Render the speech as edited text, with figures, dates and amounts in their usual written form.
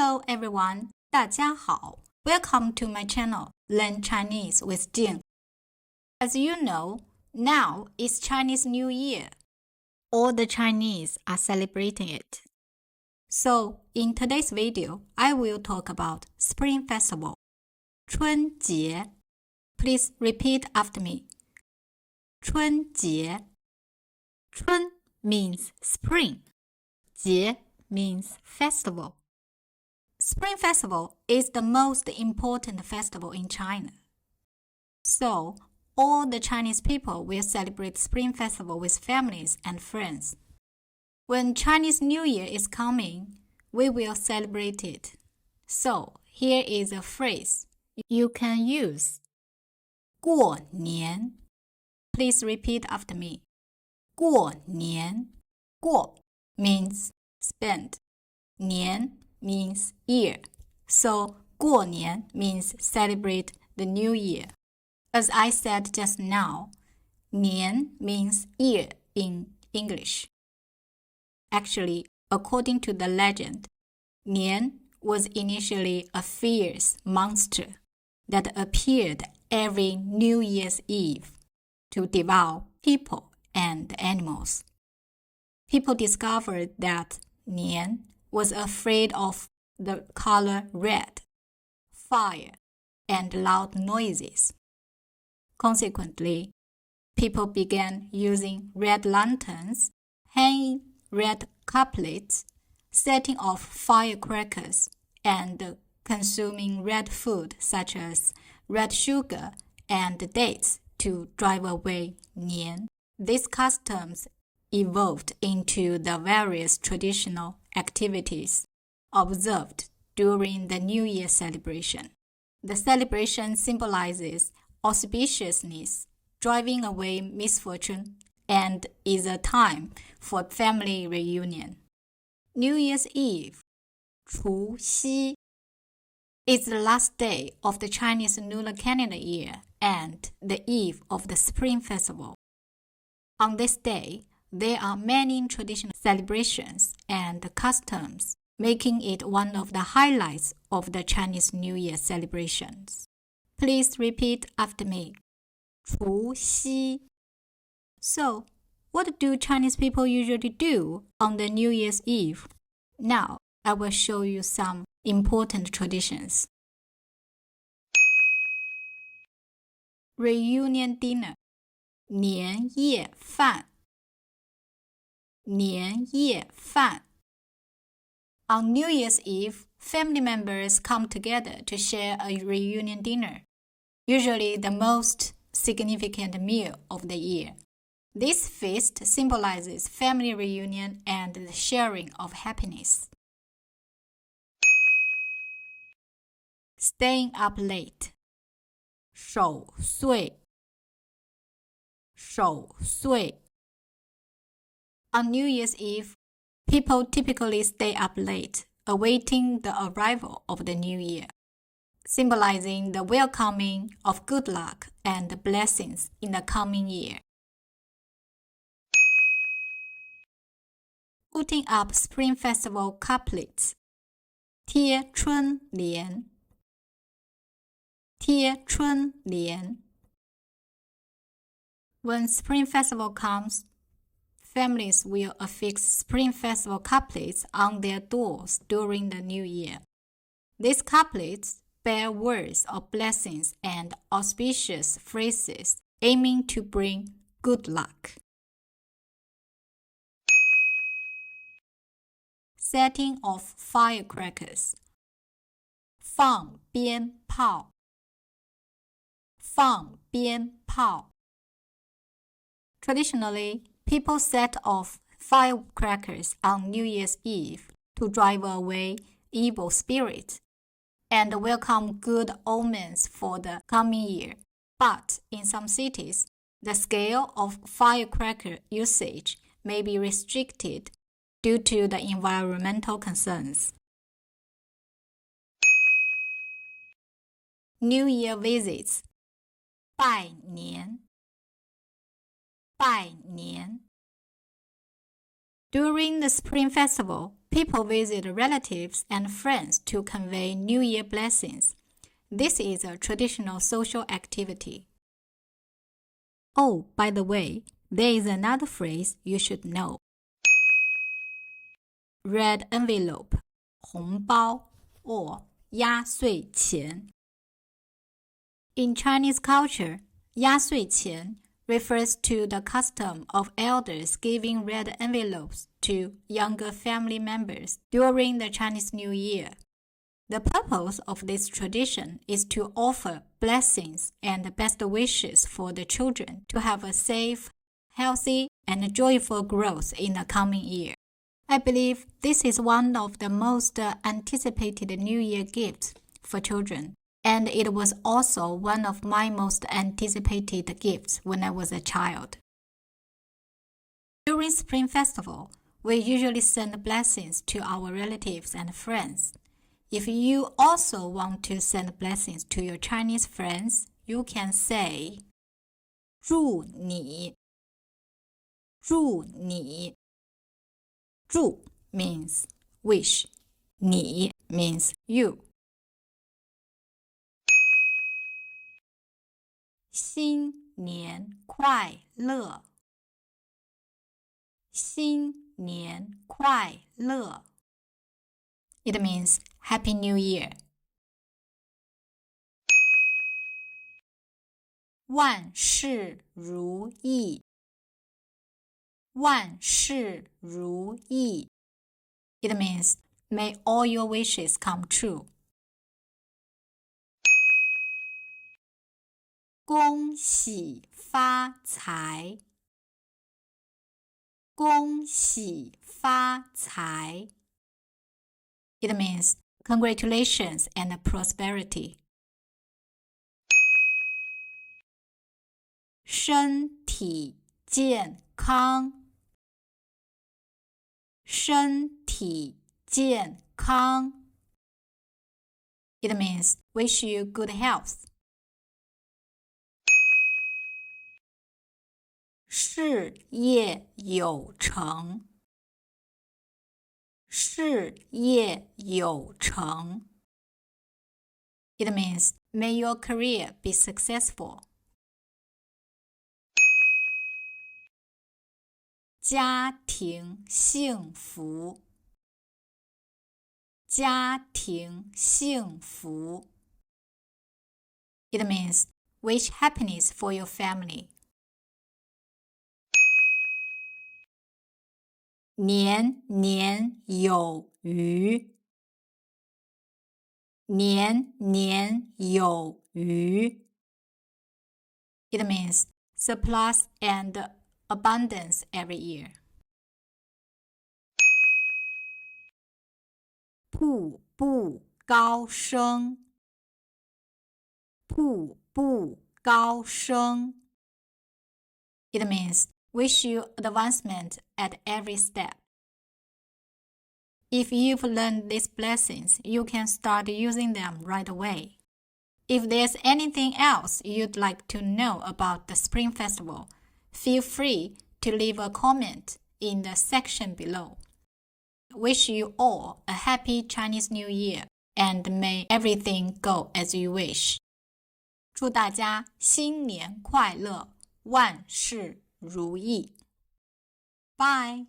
Hello everyone, 大家好. Welcome to my channel, Learn Chinese with Jing. As you know, now is Chinese New Year. All the Chinese are celebrating it. So, in today's video, I will talk about Spring Festival, 春节. Please repeat after me. 春节. 春 means spring. 节 means festival. Spring Festival is the most important festival in China. So, all the Chinese people will celebrate Spring Festival with families and friends. When Chinese New Year is coming, we will celebrate it. So, here is a phrase you can use. 过年. Please repeat after me. 过年. 过 means spend. 年 means year. So, 过年 means celebrate the new year. As I said just now, 年 means year in English. Actually, according to the legend, Nian was initially a fierce monster that appeared every New Year's Eve to devour people and animals. People discovered that Nian was afraid of the color red, fire, and loud noises. Consequently, people began using red lanterns, hanging red couplets, setting off firecrackers, and consuming red food such as red sugar and dates to drive away Nian. These customs evolved into the various traditional activities observed during the New Year celebration. The celebration symbolizes auspiciousness, driving away misfortune, and is a time for family reunion. New Year's Eve, 除夕, is the last day of the Chinese lunar calendar year and the eve of the Spring Festival. On this day, there are many traditional celebrations and customs, making it one of the highlights of the Chinese New Year celebrations. Please repeat after me. 除夕. So, what do Chinese people usually do on the New Year's Eve? Now, I will show you some important traditions. Reunion dinner. 年夜饭. 年夜饭. On New Year's Eve, family members come together to share a reunion dinner, usually the most significant meal of the year. This feast symbolizes family reunion and the sharing of happiness. Staying up late. 守岁. 守岁. On New Year's Eve, people typically stay up late, awaiting the arrival of the new year, symbolizing the welcoming of good luck and blessings in the coming year. Putting up Spring Festival Couplets. 贴春联. 贴春联. When Spring Festival comes, families will affix Spring Festival couplets on their doors during the new year. These couplets bear words of blessings and auspicious phrases aiming to bring good luck. Setting off firecrackers. 放鞭炮. 放鞭炮. Traditionally, people set off firecrackers on New Year's Eve to drive away evil spirits and welcome good omens for the coming year. But in some cities, the scale of firecracker usage may be restricted due to the environmental concerns. New Year visits. 拜年. 拜年. During the Spring Festival, People visit relatives and friends to convey New Year blessings. This is a traditional social activity. Oh, by the way, there is another phrase you should know. Red envelope, 红包 or 压岁钱. In Chinese culture, 压岁钱 refers to the custom of elders giving red envelopes to younger family members during the Chinese New Year. The purpose of this tradition is to offer blessings and best wishes for the children to have a safe, healthy, and joyful growth in the coming year. I believe this is one of the most anticipated New Year gifts for children, and it was also one of my most anticipated gifts when I was a child. During Spring Festival, we usually send blessings to our relatives and friends. If you also want to send blessings to your Chinese friends, you can say 祝你 祝你 祝 means wish, 你 means you. 新年快乐 新年快乐 It means Happy New Year. 万事如意 万事如意 It means May all your wishes come true. 恭喜发财 恭喜发财 It means congratulations and prosperity. 身体健康身体健康 It means wish you good health. 事业有成事业有成 It means may your career be successful. 家庭幸福家庭幸福 It means wish happiness for your family. 年年有余年年有余 It means surplus and abundance every year. 步步高升步步高升 It means wish you advancement at every step. If you've learned these blessings, you can start using them right away. If there's anything else you'd like to know about the Spring Festival, feel free to leave a comment in the section below. Wish you all a happy Chinese New Year and may everything go as you wish. 祝大家新年快乐，万事如意。Bye!